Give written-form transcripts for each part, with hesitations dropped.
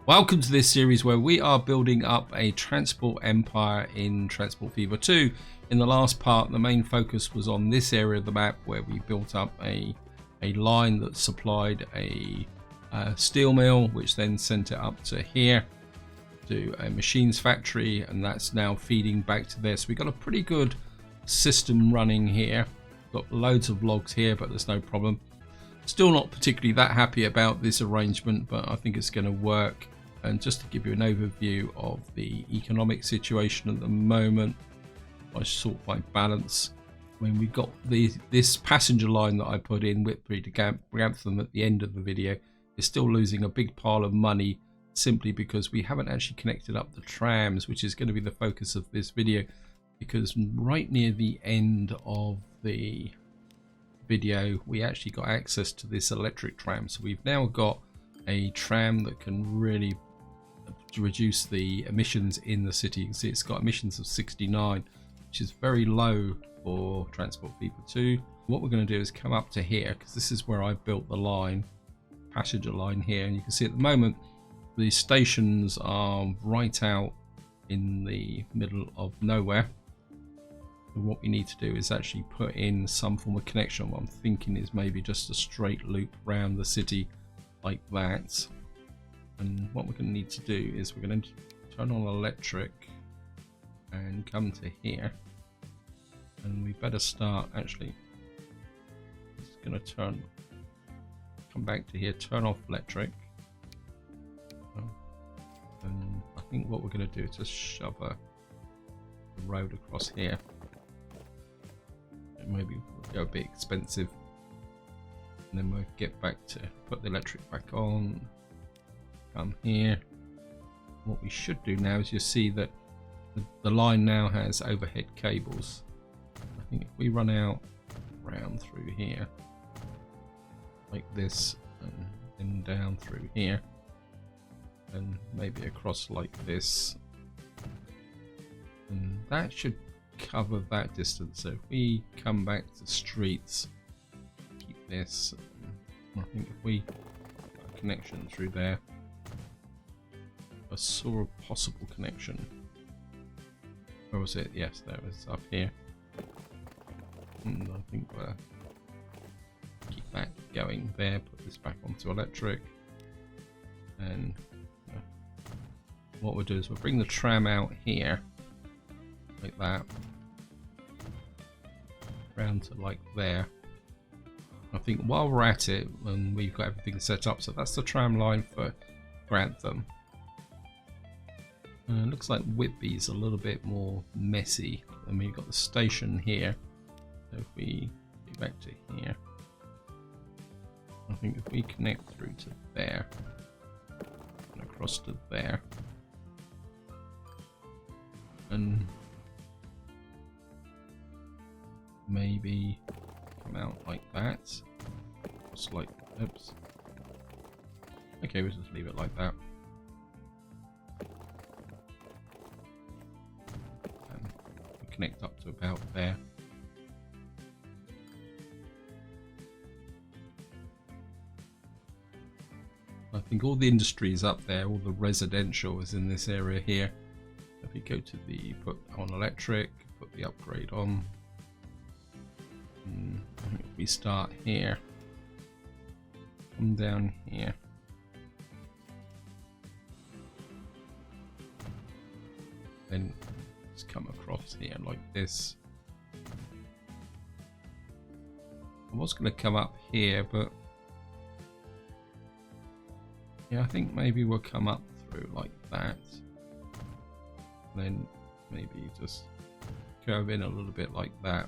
Welcome to this series where we are building up a transport empire in Transport Fever 2. In the last part, the main focus was on this area of the map where we built up a line that supplied a steel mill, which then sent it up to here to a machines factory, and that's now feeding back to there. So we got a pretty good system running here. Got loads of logs here, but there's no problem. Still not particularly that happy about this arrangement, but I think it's going to work. And just to give you an overview of the economic situation at the moment, I sort by balance. When we got this passenger line that I put in Whitby to Grantham at the end of the video is still losing a big pile of money simply because we haven't actually connected up the trams, which is going to be the focus of this video, because right near the end of the video we actually got access to this electric tram. So we've now got a tram that can really reduce the emissions in the city. You can see it's got emissions of 69, which is very low for Transport Fever 2. What we're going to do is come up to here, because this is where I built the line, passenger line here, and you can see at the moment the stations are right out in the middle of nowhere. And what we need to do is actually put in some form of connection. What I'm thinking is maybe just a straight loop around the city like that. And what we're going to need to do is we're going to turn on electric and come to here, and we better start actually. It's going to come back to here, turn off electric, and I think what we're going to do is just shove a road across here. It maybe will go a bit expensive, and then we'll get back to put the electric back on. Come here. What we should do now is you see that the line now has overhead cables. I think if we run out round through here like this, and then down through here, and maybe across like this, and that should cover that distance. So if we come back to streets, keep this, I think if we put a connection through there, I saw a possible connection. Where was it? Yes, there it is, up here. And I think we'll keep that going there, put this back onto electric. And what we'll do is we'll bring the tram out here, like that, round to like there. I think while we're at it, and we've got everything set up, so that's the tram line for Grantham. Looks like Whitby's a little bit more messy. And we've got the station here. So if we go back to here, I think if we connect through to there and across to there, and maybe come out like that, just like, oops. Okay, we'll just leave it like that. Connect up to about there. I think all the industry is up there, all the residential is in this area here. If we go to the put on electric, put the upgrade on, and if we start here, come down here, then come across here like this. I was going to come up here, but yeah, I think maybe we'll come up through like that, then maybe just curve in a little bit like that,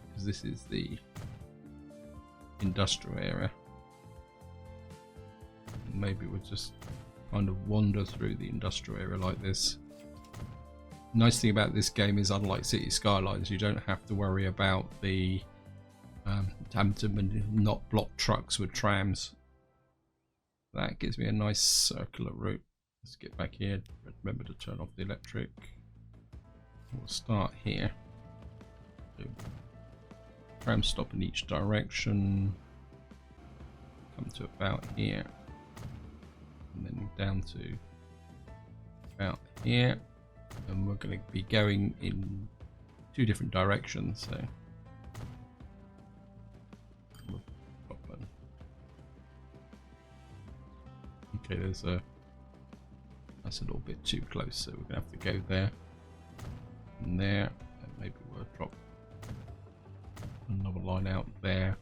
because this is the industrial area. And maybe we'll just kind of wander through the industrial area like this. Nice thing about this game is, unlike City Skylines, you don't have to worry about the having to not block trucks with trams. That gives me a nice circular route. Let's get back here. Remember to turn off the electric. We'll start here. Tram stop in each direction. Come to about here. and then down to about here, and we're going to be going in 2 different directions. So okay, that's a little bit too close, so we're gonna have to go there and there, and maybe we'll drop another line out there.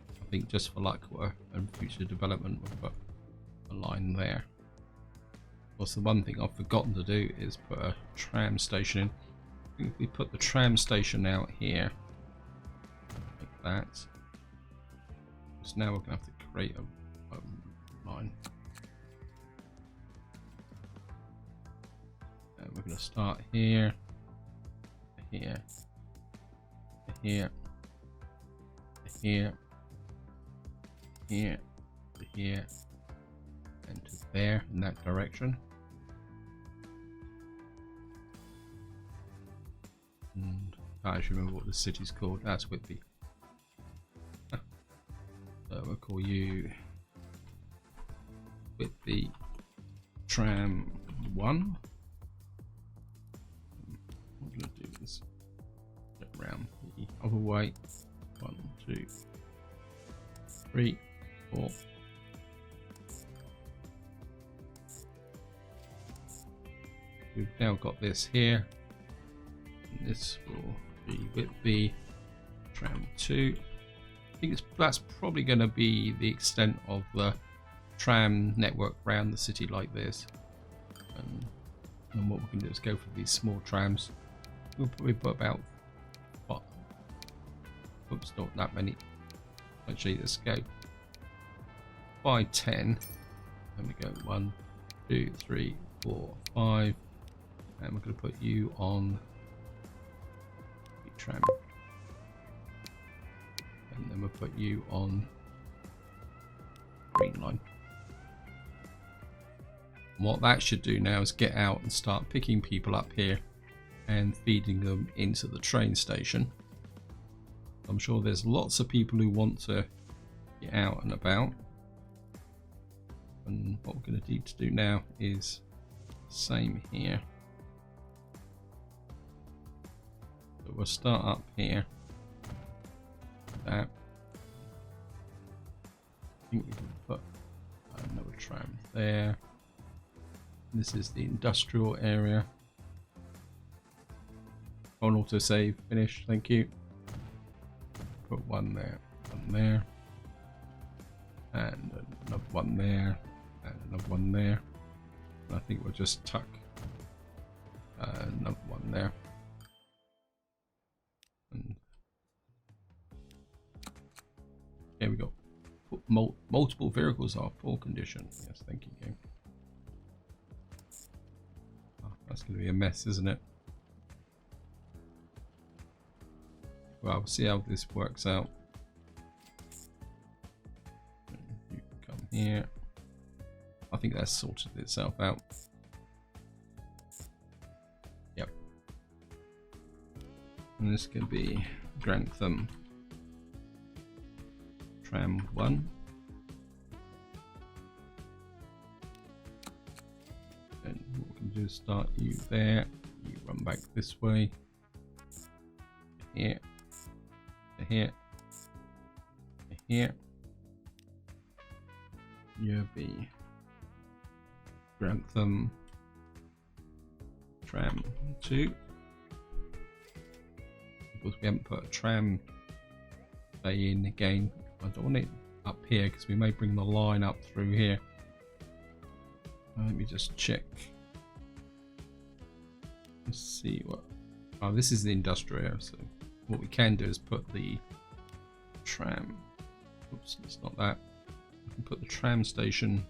I think just for luck and future development, we'll put a line there. What's the one thing I've forgotten to do is put a tram station in. I think if we put the tram station out here like that, so now we're gonna have to create a line. We're going to start here, here, here, here, here, to here, and to there in that direction. And I actually remember what the city's called. That's Whitby. So we'll call you Whitby Tram 1. I'm going to do this around the other way. 1, 2, 3, 4. We've now got this here, and this will be Whitby Tram 2. I think that's probably going to be the extent of the tram network around the city like this. And what we can do is go for these small trams. We'll probably put about, what? Oops, not that many. Actually, let's go by 10. Then we go 1, 2, 3, 4, 5. And we're going to put you on the tram. And then we'll put you on green line. And what that should do now is get out and start picking people up here and feeding them into the train station. I'm sure there's lots of people who want to get out and about. And what we're going to need to do now is same here. So we'll start up here. That. I think we can put another tram there. This is the industrial area. On autosave, finish, thank you. Put one there, and another one there, and another one there. And I think we'll just tuck another one there. And here we go. Multiple vehicles are poor condition. Yes, thank you, game. Oh, that's going to be a mess, isn't it? Well, we'll see how this works out. You come here. I think that's sorted itself out. Yep. And this can be Grantham Tram 1. And what we can do is start you there. You run back this way. Here. Here. Here. You'll be Grantham Tram 2. Because we haven't put a tram bay in again. I don't want it up here because we may bring the line up through here. Let me just check. Let's see what. Oh, this is the industrial area. So what we can do is put the tram. Oops, it's not that. We can put the tram station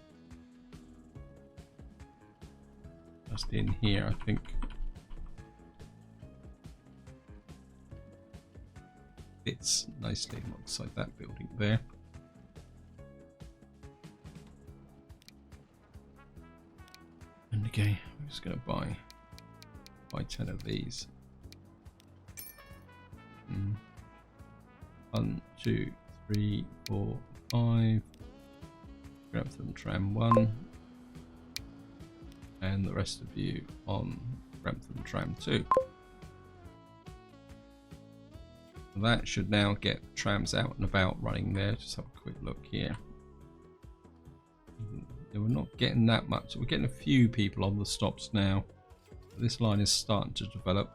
just in here, I think. Fits nicely alongside that building there. And again, I'm just going to buy 10 of these. 1, 2, 3, 4, 5. Grab some tram 1. and the rest of you on Grantham Tram 2. That should now get trams out and about running there. Just have a quick look here. Yeah, we're not getting that much. We're getting a few people on the stops now. This line is starting to develop.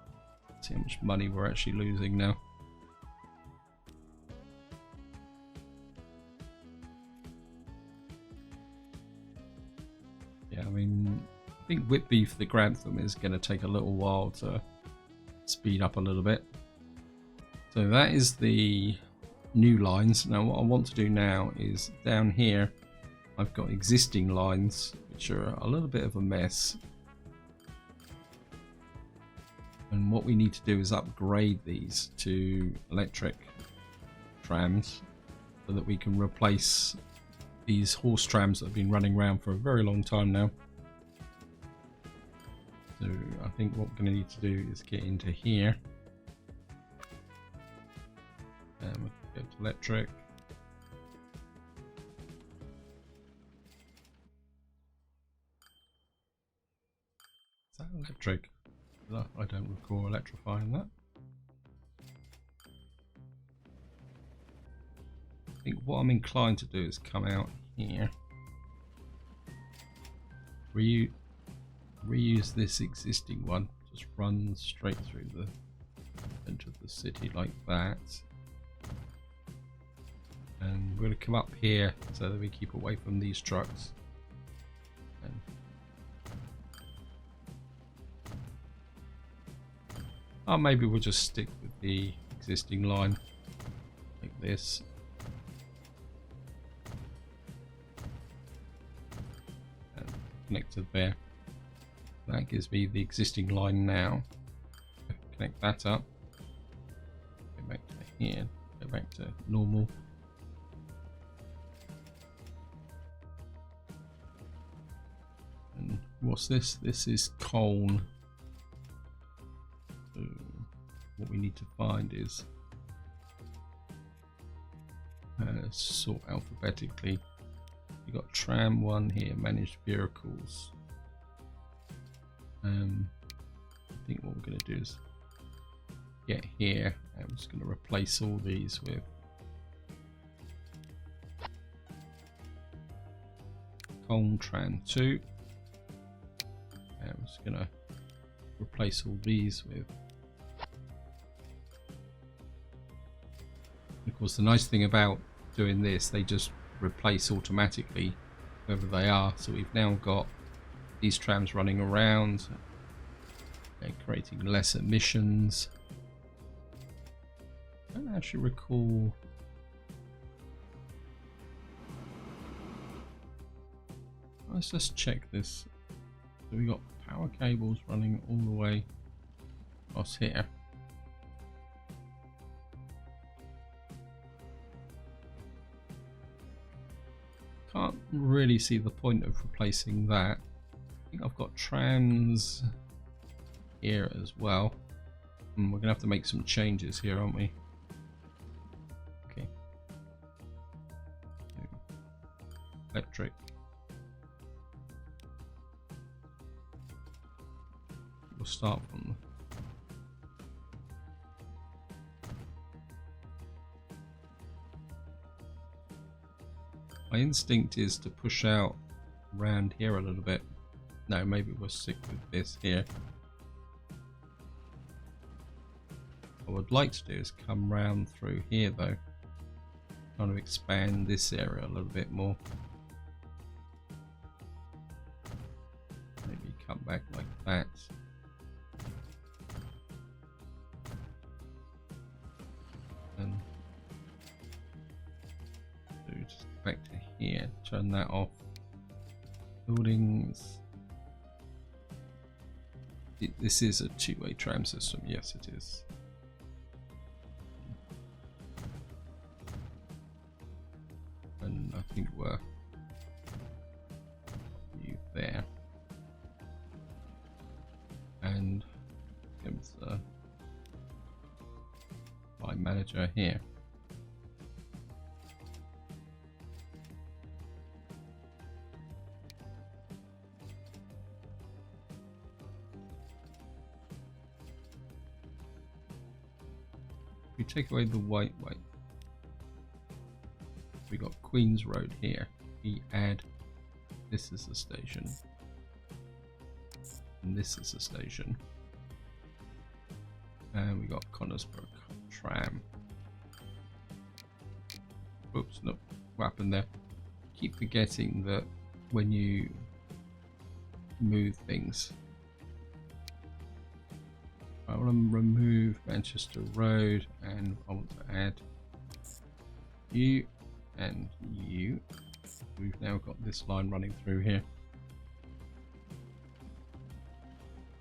See how much money we're actually losing now. Yeah, I mean, I think Whitby for the Grantham is going to take a little while to speed up a little bit. So that is the new lines. Now what I want to do now is down here I've got existing lines which are a little bit of a mess, and what we need to do is upgrade these to electric trams so that we can replace these horse trams that have been running around for a very long time now. So I think what we're going to need to do is get into here. We'll go to electric. Is that electric? I don't recall electrifying that. I think what I'm inclined to do is come out here. Reuse this existing one. Just run straight through the center of the city like that. And we're going to come up here so that we keep away from these trucks. And maybe we'll just stick with the existing line like this. And connected there. That gives me the existing line now. Connect that up. Go back to here. Go back to normal. And what's this? This is Colne. So what we need to find is sort alphabetically. You got tram 1 here, managed vehicles. I think what we're going to do is get here. I'm just going to replace all these with Colne tram 2. I'm just going to replace all these with. Of course, the nice thing about doing this, they just replace automatically whoever they are. So we've now got these trams running around, creating less emissions. I don't actually recall. Let's just check this. So we got power cables running all the way across here. Can't really see the point of replacing that. I think I've got trams here as well. We're gonna have to make some changes here, aren't we? Okay. Electric. We'll start from my instinct is to push out around here a little bit. No, maybe we'll stick with this here. What I would like to do is come round through here though. Kind of expand this area a little bit more. Maybe come back like that. And so just back to here, turn that off. Buildings. This is a two-way tram system, yes it is. And I think we're there. And comes the line manager here. take away the white way, we got Queen's Road here. We add this as a station, and this is a station, and we got Connorsbrook Tram. Oops, no, what happened there? Keep forgetting that when you move things, I want to remove Manchester Road, and I want to add you and you. We've now got this line running through here.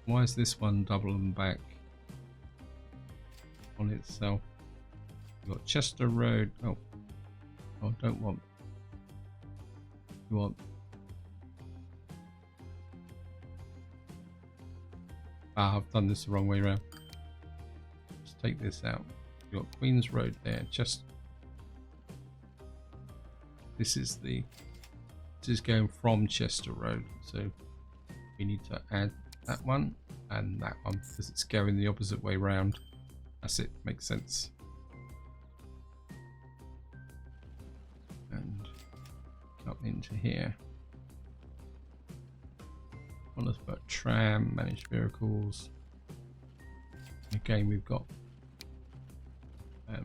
Why is this one doubling back on itself? We've got Chester Road. Oh, I don't want. You want. Ah, I've done this the wrong way around. Let's take this out. We've got Queen's Road there. Just. This is going from Chester Road, so we need to add that one and that one because it's going the opposite way round. That's it, makes sense. And up into here. Well, let's put tram, managed vehicles. Again, we've got.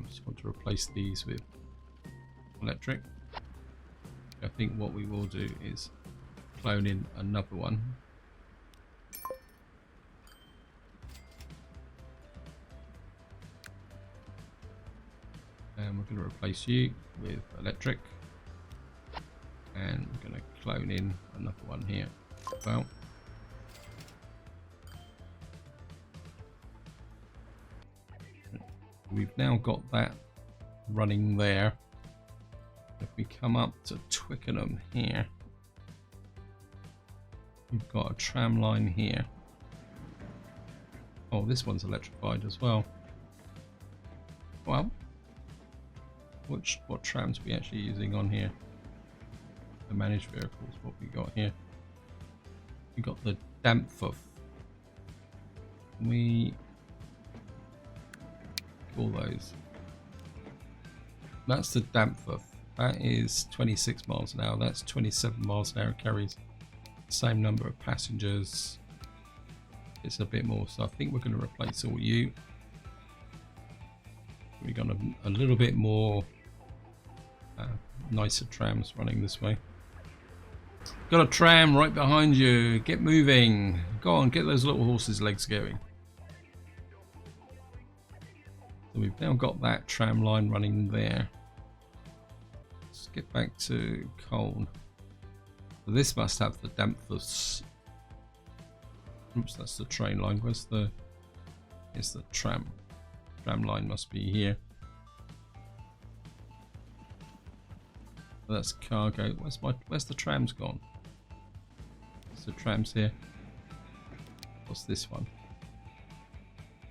Just want to replace these with electric. I think what we will do is clone in another one. And we're going to replace you with electric. And we're going to clone in another one here as well. We've now got that running there. If we come up to Twickenham here, we've got a tram line here. Oh, this one's electrified as well. Well, what trams are we actually using on here? The managed vehicles, what we got here? We got the Dampfuff. We call those. That's the Dampfuff. That is 26 miles an hour. That's 27 miles an hour. It carries the same number of passengers. It's a bit more, so I think we're going to replace all you. We've got a little bit more nicer trams running this way. Got a tram right behind you. Get moving. Go on, get those little horses' legs going. So we've now got that tram line running there. Let's get back to Colne. So this must have the Dampfuss. Oops, that's the train line. Where's the? It's the tram. Tram line must be here. That's cargo. Where's the trams gone? Is the trams here? What's this one?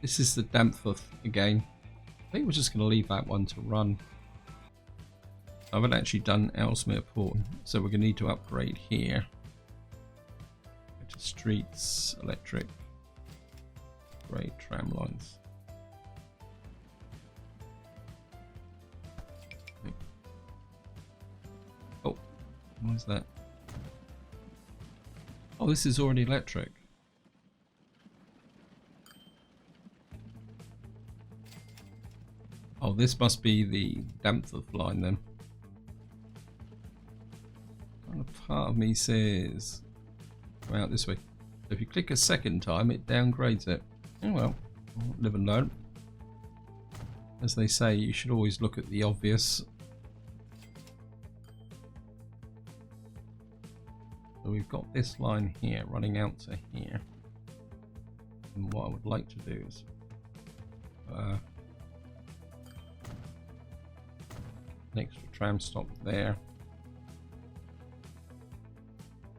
This is the Dampfuff again. I think we're just going to leave that one to run. I haven't actually done Ellesmere Port, so we're going to need to upgrade here. Go to streets, electric, great tram lines. Oh, what is that? Oh, this is already electric. Oh, this must be the Dampfuff line then. Kind of part of me says go out this way. So if you click a second time, it downgrades it. Oh well, live and learn. As they say, you should always look at the obvious. So we've got this line here running out to here. And what I would like to do is an extra tram stop there,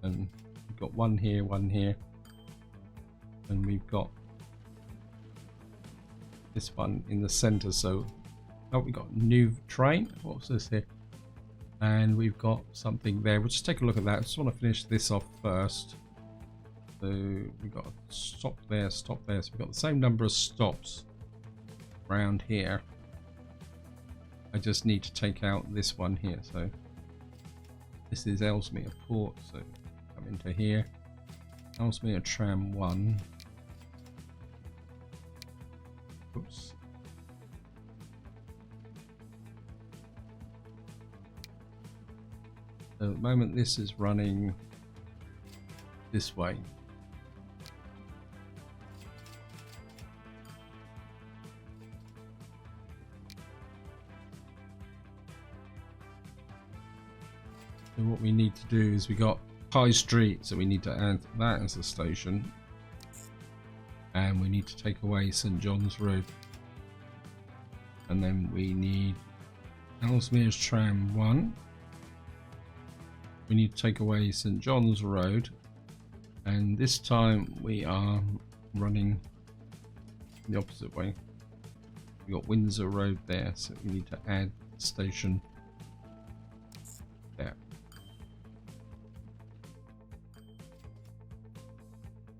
and we've got one here, and we've got this one in the center. So we've got a new train. What's this here? And we've got something there. We'll just take a look at that. I just want to finish this off first. So we've got a stop there, stop there. So we've got the same number of stops around here. I just need to take out this one here. So this is Ellesmere Port, so come into here. Ellesmere Tram 1. Oops. So at the moment this is running this way. So what we need to do is we got High Street, so we need to add that as a station, and we need to take away St John's Road, and then we need Ellesmere's Tram 1. We need to take away St John's Road, and this time we are running the opposite way. We got Windsor Road there, so we need to add the station there.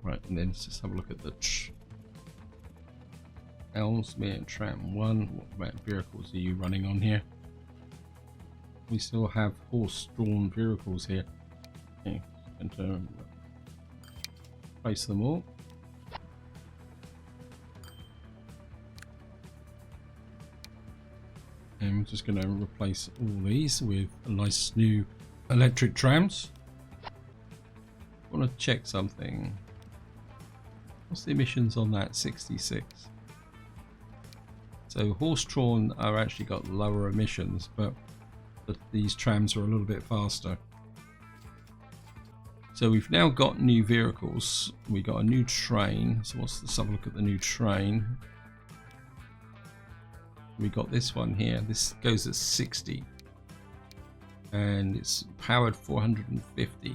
Right, and then let's just have a look at the Ellesmere Tram 1. What about vehicles are you running on here? We still have horse-drawn vehicles here. Okay, and to place them all. And I'm just going to replace all these with a nice new electric trams. I want to check something. What's the emissions on that? 66. So horse-drawn are actually got lower emissions, but these trams are a little bit faster. So we've now got new vehicles. We got a new train. So let's have a look at the new train. We got this one here. This goes at 60, and it's powered 450.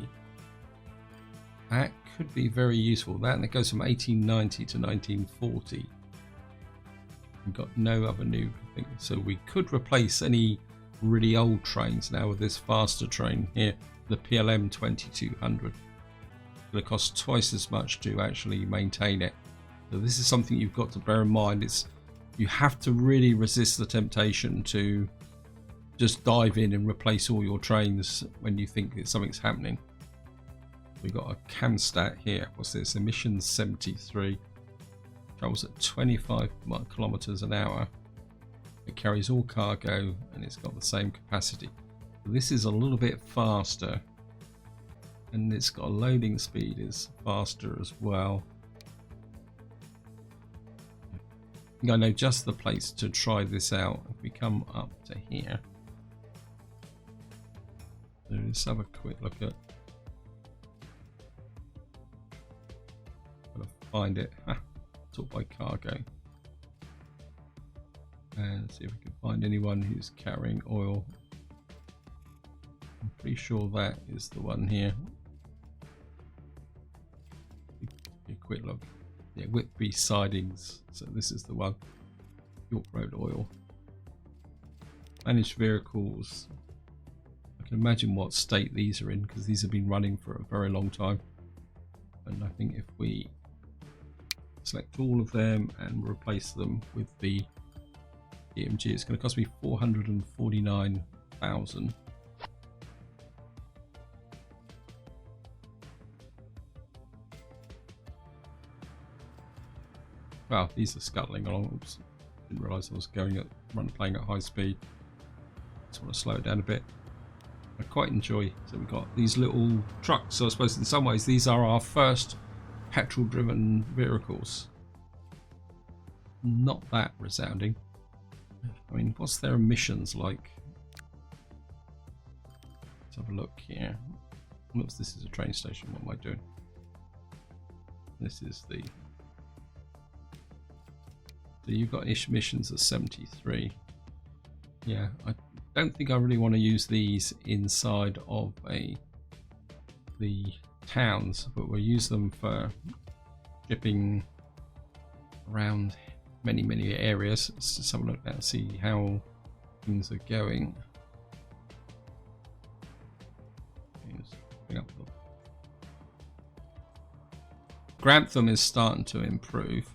That could be very useful. That, and it goes from 1890 to 1940. We've got no other new thing, so we could replace any really old trains now with this faster train here, the PLM 2200. It'll cost twice as much to actually maintain it. So this is something you've got to bear in mind. You have to really resist the temptation to just dive in and replace all your trains when you think that something's happening. We've got a CAMSTAT here. What's this? Emissions 73. Travels at 25 kilometers an hour. It carries all cargo and it's got the same capacity. This is a little bit faster, and it's got a loading speed is faster as well. I think I know just the place to try this out. If we come up to here, so let's have a quick look at. Gotta find it. Sort by cargo. And see if we can find anyone who's carrying oil. I'm pretty sure that is the one here. A quick look. Yeah, Whitby Sidings. So this is the one. York Road Oil. Managed vehicles. I can imagine what state these are in, because these have been running for a very long time. And I think if we select all of them and replace them with the EMG, it's going to cost me 449,000. Wow, these are scuttling along. Oops, didn't realise I was playing at high speed. Just want to slow it down a bit. I quite enjoy. So we've got these little trucks. So I suppose in some ways these are our first petrol-driven vehicles. Not that resounding. I mean, what's their emissions like? Let's have a look here. Oops, this is a train station. What am I doing? This is the. So you've got emissions of 73. Yeah, I don't think I really want to use these inside of the towns, but we'll use them for shipping around many areas. Let's just have a look now, see how things are going. Grantham is starting to improve.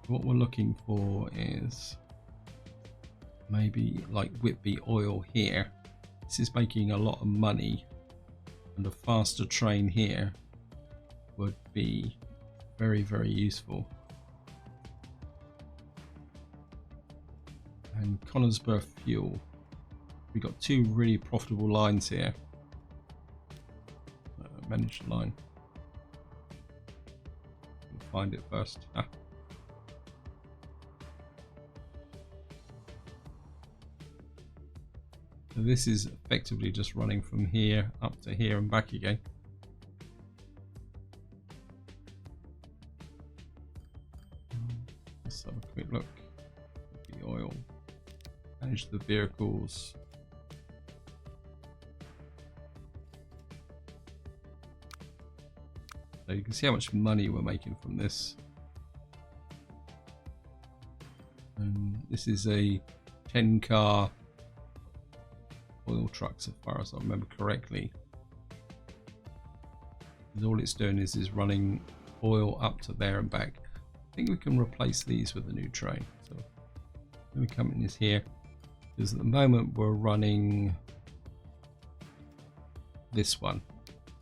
What we're looking for is maybe like Whitby Oil here. This is making a lot of money, and a faster train here would be very, very useful. And Connorsborough Fuel. We've got two really profitable lines here. Manage the line. We'll find it first. Ah. So this is effectively just running from here up to here and back again. Let's have a quick look. The oil. Manage the vehicles. So you can see how much money we're making from this. And this is a 10-car oil truck, so far as I remember correctly. And all it's doing is running oil up to there and back. I think we can replace these with a new train. So let me come in this here, because at the moment we're running this one.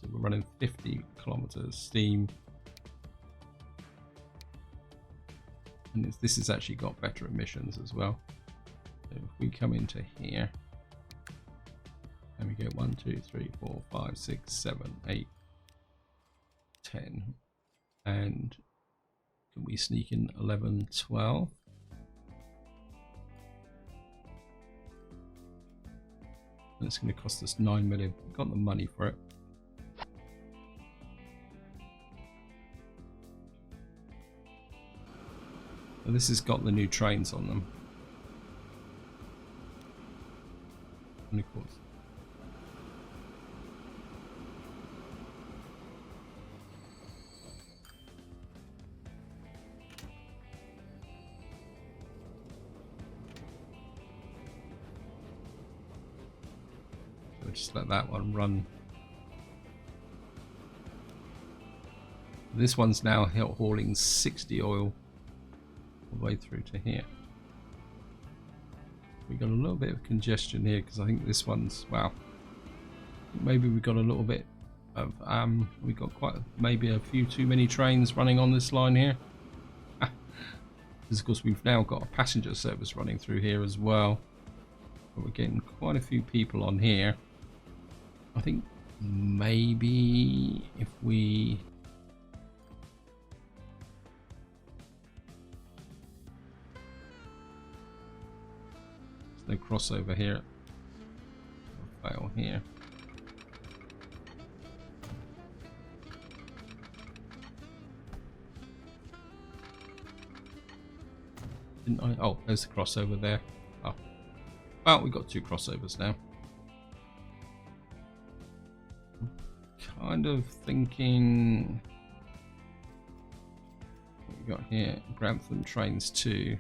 So we're running 50 kilometers steam, and this has actually got better emissions as well. So if we come into here and we go 1, 2, 3, 4, 5, 6, 7, 8, 10, and can we sneak in 11, 12? And it's going to cost us 9 million. We've got the money for it. And this has got the new trains on them. And of course, so just let that one run. This one's now hauling 60 oil all the way through to here. We got a little bit of congestion here because I think this one's, wow, maybe we got a little bit of we got quite maybe a few too many trains running on this line here. Because of course we've now got a passenger service running through here as well, but we're getting quite a few people on here. I think maybe if we no crossover here. Fail here. Didn't I? Oh, there's the crossover there. Oh, well, we've got two crossovers now. Kind of thinking what we got here. Grantham trains 2.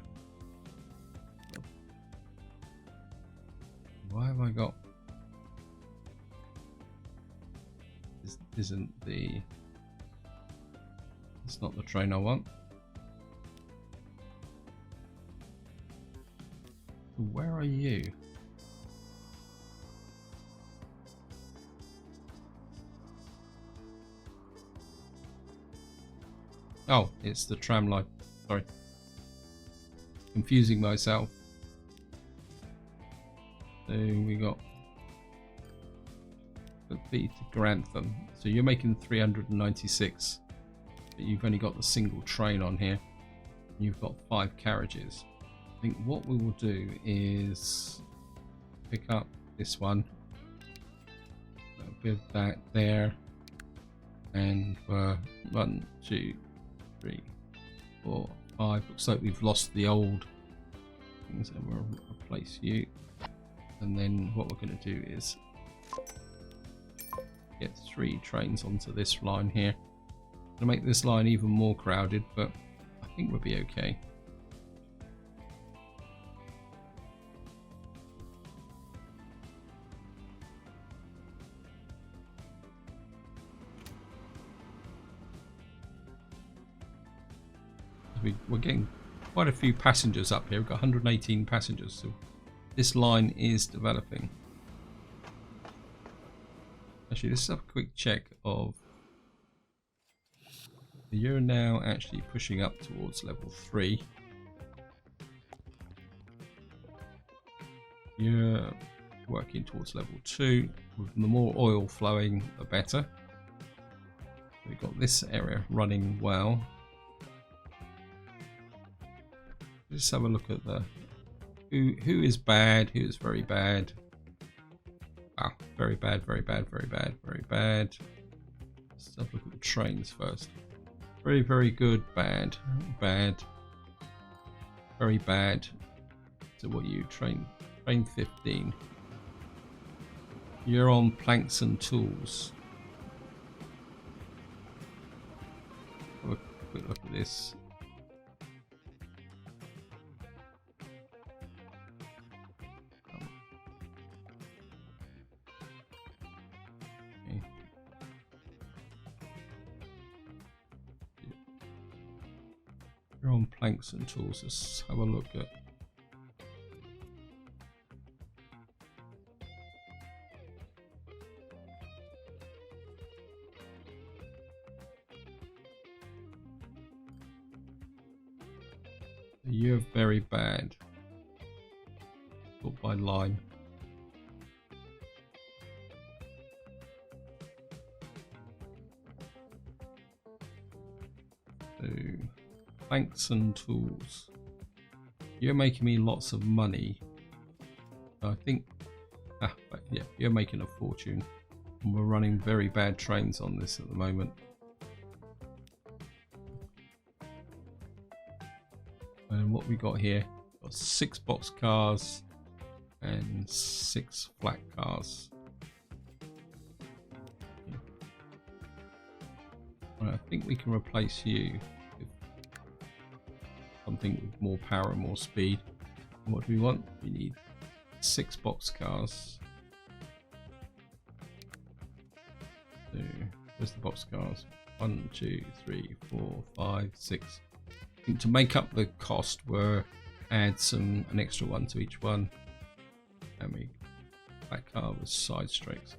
Why have I got? This isn't the. It's not the train I want. Where are you? Oh, it's the tram line. Sorry. Confusing myself. So we got the B to Grantham. So you're making 396, but you've only got the single train on here. You've got 5 carriages. I think what we will do is pick up this one, with that there, and 1, 2, 3, 4, 5. Looks like we've lost the old things, and we'll replace you. And then what we're going to do is get 3 trains onto this line here. To make this line even more crowded, but I think we'll be okay. We're getting quite a few passengers up here. We've got 118 passengers, so this line is developing. Actually, let's have a quick check of. You're now actually pushing up towards level 3. You're working towards level 2. With the more oil flowing, the better. We've got this area running well. Let's have a look at the who is bad, who is very bad. Ah, very bad, very bad, very bad, very bad. Let's have a look at the trains first. Very, very good, bad, bad, very bad. So what you train 15. You're on planks and tools. Have a quick look at this. Okay. You're on planks and tools. Let's have a look at. You're very bad. Got by line. So, planks and tools. You're making me lots of money. I think. But yeah, you're making a fortune. And we're running very bad trains on this at the moment. And what we got here, got 6 box cars and 6 flat cars. Right, I think we can replace you with something with more power and more speed. And what do we want? We need 6 box cars. So, where's the box cars? 1, 2, 3, 4, 5, 6. To make up the cost, we'll add an extra one to each one, and we that car with side strakes.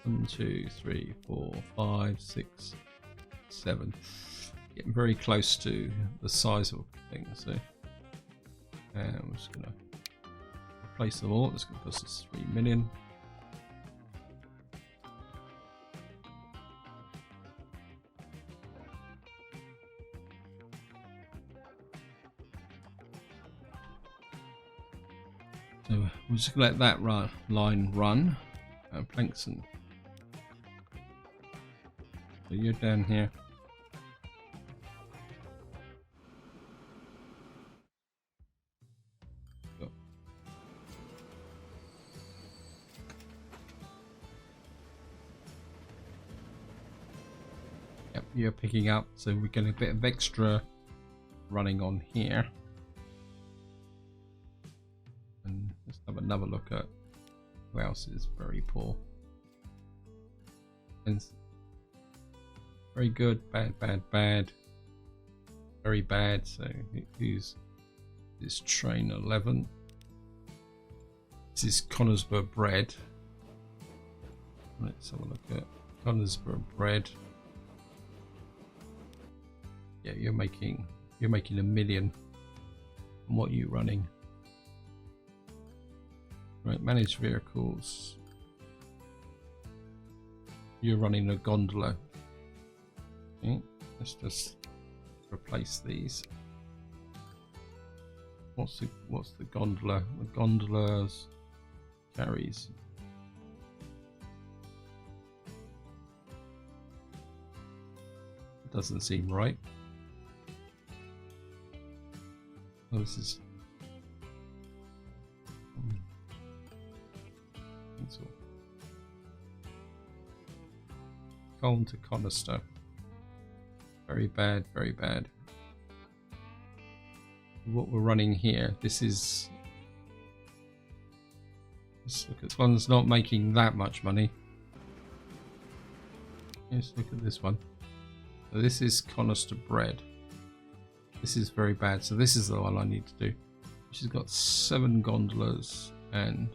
1, 2, 3, 4, 5, 6, 7. Getting very close to the size of things. So, and I'm just gonna replace them all. It's gonna cost us 3 million. So we'll just let that line run. Planks and so you're down here. Yep, you're picking up, so we get a bit of extra running on here. And let's have another look at who else is very poor. And very good, bad, bad, bad, very bad. So who's this? Train 11. This is Conisborough bread. Let's have a look at Conisborough bread. Yeah, you're making $1 million. And what are you running? Right, manage vehicles. You're running a gondola. Okay, let's just replace these. What's the gondola? The gondola's carries. It doesn't seem right. Oh, this is. Colne to Conister. Very bad, very bad. What we're running here, this is. Let's look at this one's not making that much money. Let's look at this one. So this is Conister bread. This is very bad. So this is the one I need to do. She's got 7 gondolas and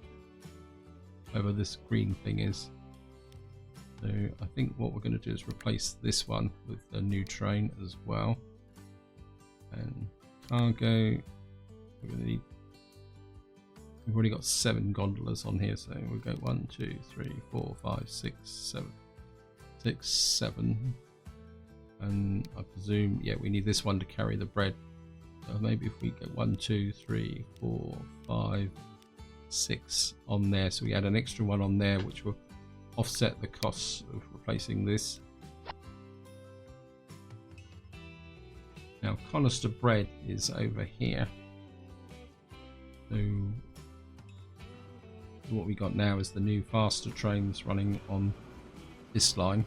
whatever this green thing is. So I think what we're going to do is replace this one with a new train as well. And cargo, we've already got 7 gondolas on here, so we'll go 1, 2, 3, 4, 5, 6, 7, 6, 7. And I presume, yeah, we need this one to carry the bread. So maybe if we go 1, 2, 3, 4, 5, 6 on there, so we add an extra one on there, which will offset the costs of replacing this. Now Conister bread is over here. So what we got now is the new faster trains running on this line.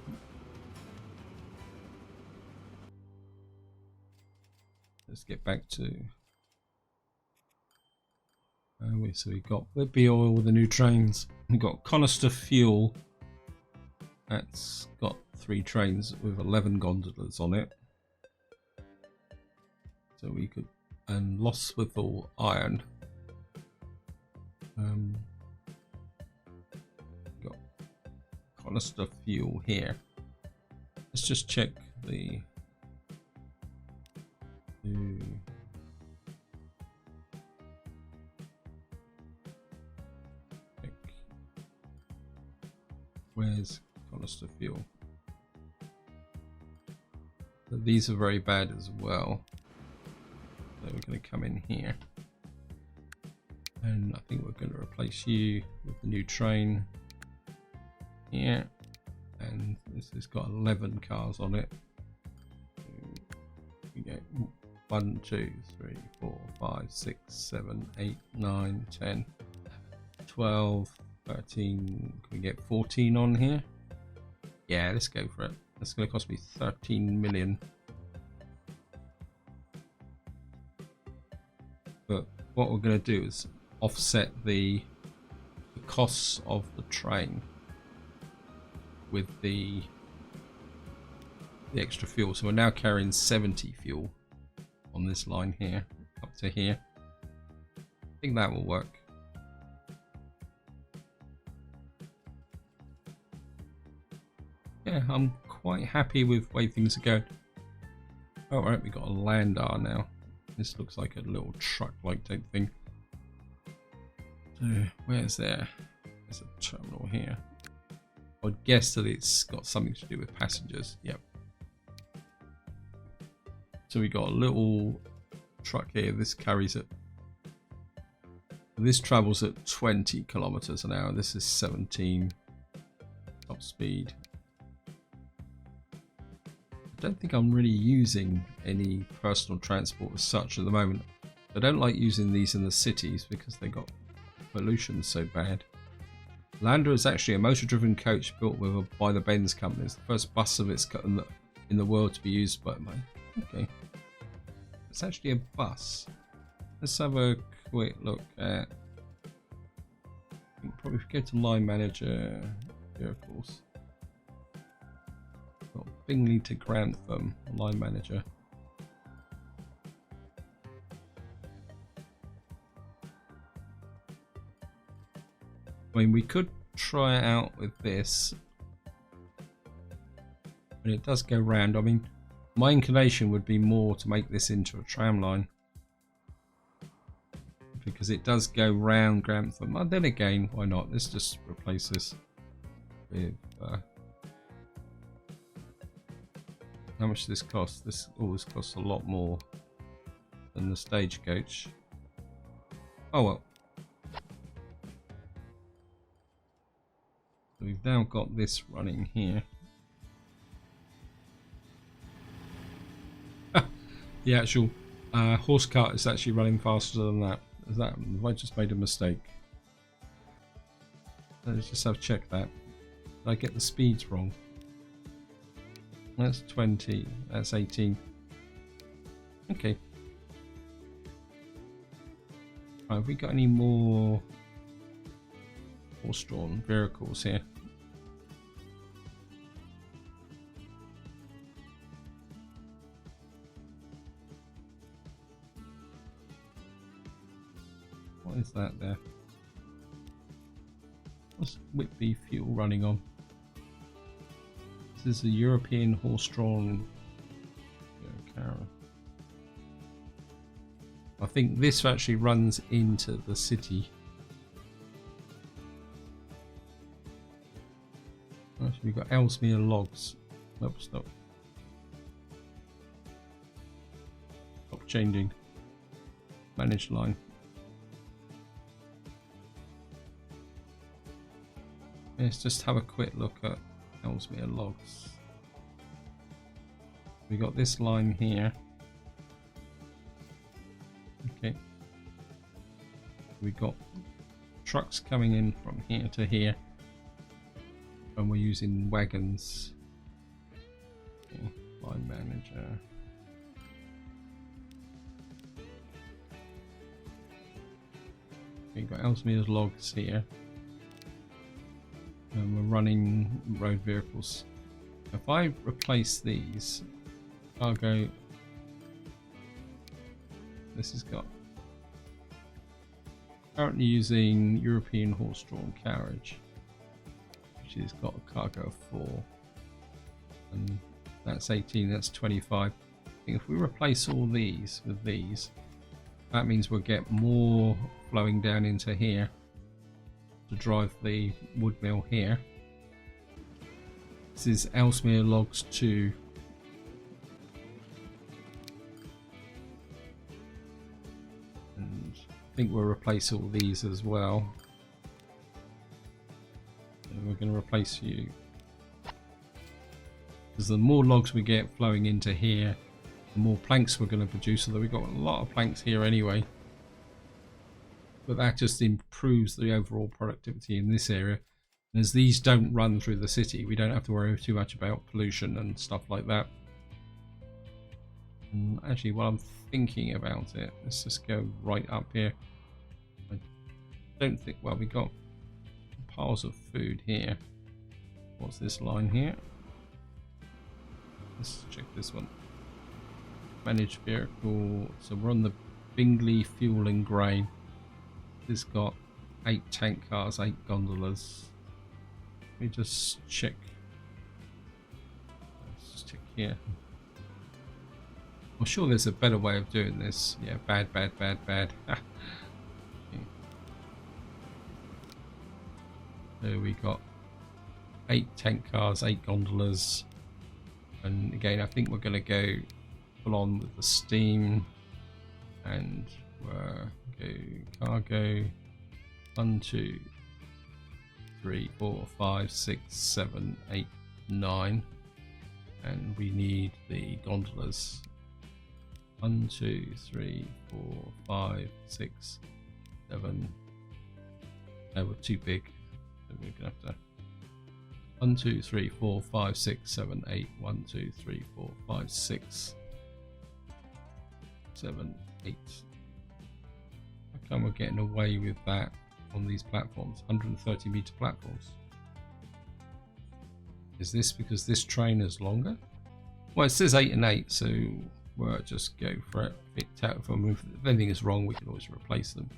Let's get back to so we've got Whitby Oil with the new trains. We've got Conister Fuel. That's got 3 trains with 11 gondolas on it. So we could, and Lostwithal Iron. Got Conister Fuel here. Let's just check the where's Conister Fuel? So these are very bad as well. So we're going to come in here, and I think we're going to replace you with the new train here, and this has got 11 cars on it. We get 1, 2, 3, 4, 5, 6, 7, 8, 9, 10, 12, 13. Can we get 14 on here? Yeah, let's go for it. That's going to cost me 13 million. But what we're going to do is offset the costs of the train with the extra fuel. So we're now carrying 70 fuel on this line here up to here. I think that will work. Yeah, I'm quite happy with the way things are going. Oh, right, we got a landar now. This looks like a little truck-like type thing. So, where's there? There's a terminal here. I'd guess that it's got something to do with passengers. Yep. So we got a little truck here. This carries it. This travels at 20 kilometers an hour. This is 17 top speed. I don't think I'm really using any personal transport as such at the moment. I don't like using these in the cities because they got pollution so bad. Lander is actually a motor-driven coach built by the Benz company. It's the first bus of its kind in the world to be used by. Okay, it's actually a bus. Let's have a quick look at. Probably go to line manager vehicles. Got Bingley to Grantham, line manager. I mean, we could try it out with this, and it does go round. I mean, my inclination would be more to make this into a tram line, because it does go round Grantham. And then again, why not? Let's just replace this with. How much does this cost? This always costs a lot more than the stagecoach. Oh well. So we've now got this running here. The actual horse cart is actually running faster than that. Is that? Have I just made a mistake? Let's just have check that. Did I get the speeds wrong? That's 20. That's 18. Okay. Right, have we got any more horse-drawn vehicles here? What is that there? What's Whitby fuel running on? This is a European horse-drawn car. I think this actually runs into the city. Actually, we've got Ellesmere logs. Nope, stop. Stop changing. Managed line. Let's just have a quick look at Ellesmere logs. We got this line here. Okay. We got trucks coming in from here to here, and we're using wagons. Okay. Line manager. We've got Ellesmere's logs here. And we're running road vehicles. If I replace these, cargo, this has got currently using European horse-drawn carriage, which has got a cargo of 4, and that's 18. That's 25. I think if we replace all these with these, that means we'll get more flowing down into here to drive the wood mill here. This is Ellesmere logs 2. And I think we'll replace all these as well. And we're going to replace you. Because the more logs we get flowing into here, the more planks we're going to produce, although we've got a lot of planks here anyway. But that just improves the overall productivity in this area. And as these don't run through the city, we don't have to worry too much about pollution and stuff like that. And actually, while I'm thinking about it, let's just go right up here. I don't think, well, we got piles of food here. What's this line here? Let's check this one. Managed vehicle. So we're on the Bingley Fuel and Grain. It's got 8 tank cars, 8 gondolas. Let me just check. Let's just check here. I'm sure there's a better way of doing this. Yeah, bad. Okay. So we got 8 tank cars, 8 gondolas. And again, I think we're going to go full on with the steam. And go cargo 1, 2, 3, 4, 5, 6, 7, 8, 9, and we need the gondolas 1, 2, 3, 4, 5, 6, 7. No, we're too big, so we're gonna have to 1, 2, 3, 4, 5, 6, 7, 8. 1, 2, 3, 4, 5, 6, 7, 8. How come we're getting away with that on these platforms? 130 meter platforms. Is this because this train is longer? Well, it says 8 and 8, so we'll just go for it. If anything is wrong, we can always replace them.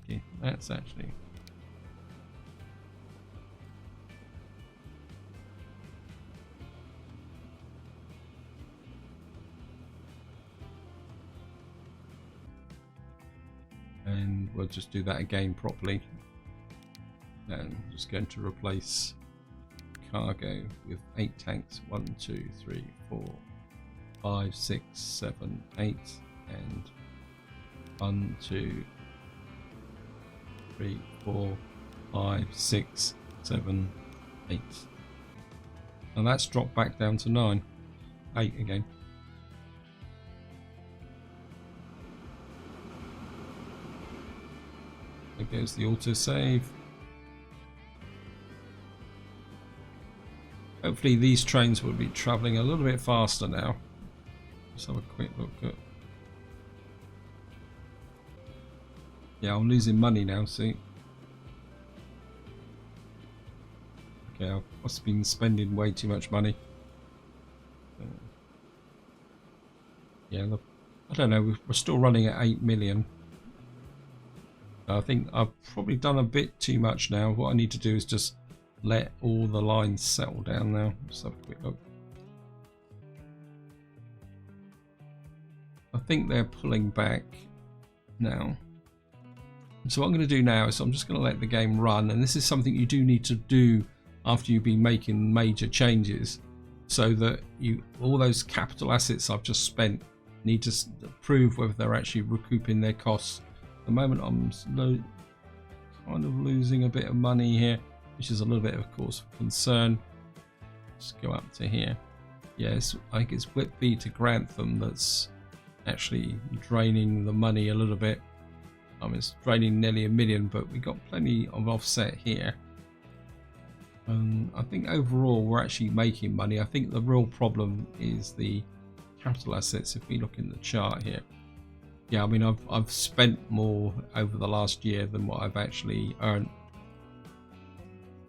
Okay, that's actually. And we'll just do that again properly. And I'm just going to replace cargo with 8 tanks. 1, 2, 3, 4, 5, 6, 7, 8, and 1, 2, 3, 4, 5, 6, 7, 8. And that's dropped back down to 9. 8 again. There goes the autosave. Hopefully these trains will be travelling a little bit faster now. Let's have a quick look at. Yeah, I'm losing money now, see. Okay, I must have been spending way too much money. Yeah, I don't know, we're still running at 8 million. I think I've probably done a bit too much now. What I need to do is just let all the lines settle down now. Let's have a quick look. I think they're pulling back now. So what I'm going to do now is I'm just going to let the game run, and this is something you do need to do after you've been making major changes, so that all those capital assets I've just spent need to prove whether they're actually recouping their costs. At the moment I'm kind of losing a bit of money here, which is a little bit of course of concern. Let's go up to here. Yes, I think it's Whitby to Grantham that's actually draining the money a little bit. It's draining nearly $1 million, but we got plenty of offset here. I think overall we're actually making money. I think the real problem is the capital assets. If we look in the chart here, yeah, I mean I've spent more over the last year than what I've actually earned.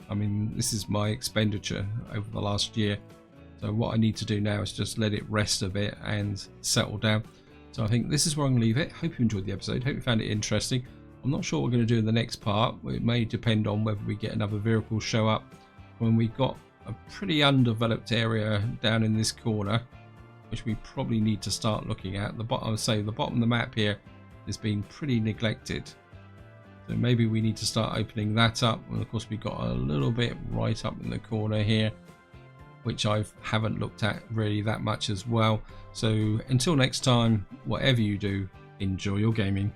I mean, this is my expenditure over the last year. So what I need to do now is just let it rest a bit and settle down. So I think this is where I'm going to leave it. Hope you enjoyed the episode. Hope you found it interesting. I'm not sure what we're going to do in the next part. It may depend on whether we get another vehicle show up. When we've got a pretty undeveloped area down in this corner, which we probably need to start looking at. I would say the bottom of the map here is being pretty neglected. So maybe we need to start opening that up. And of course we've got a little bit right up in the corner here, which I haven't looked at really that much as well. So until next time, whatever you do, enjoy your gaming.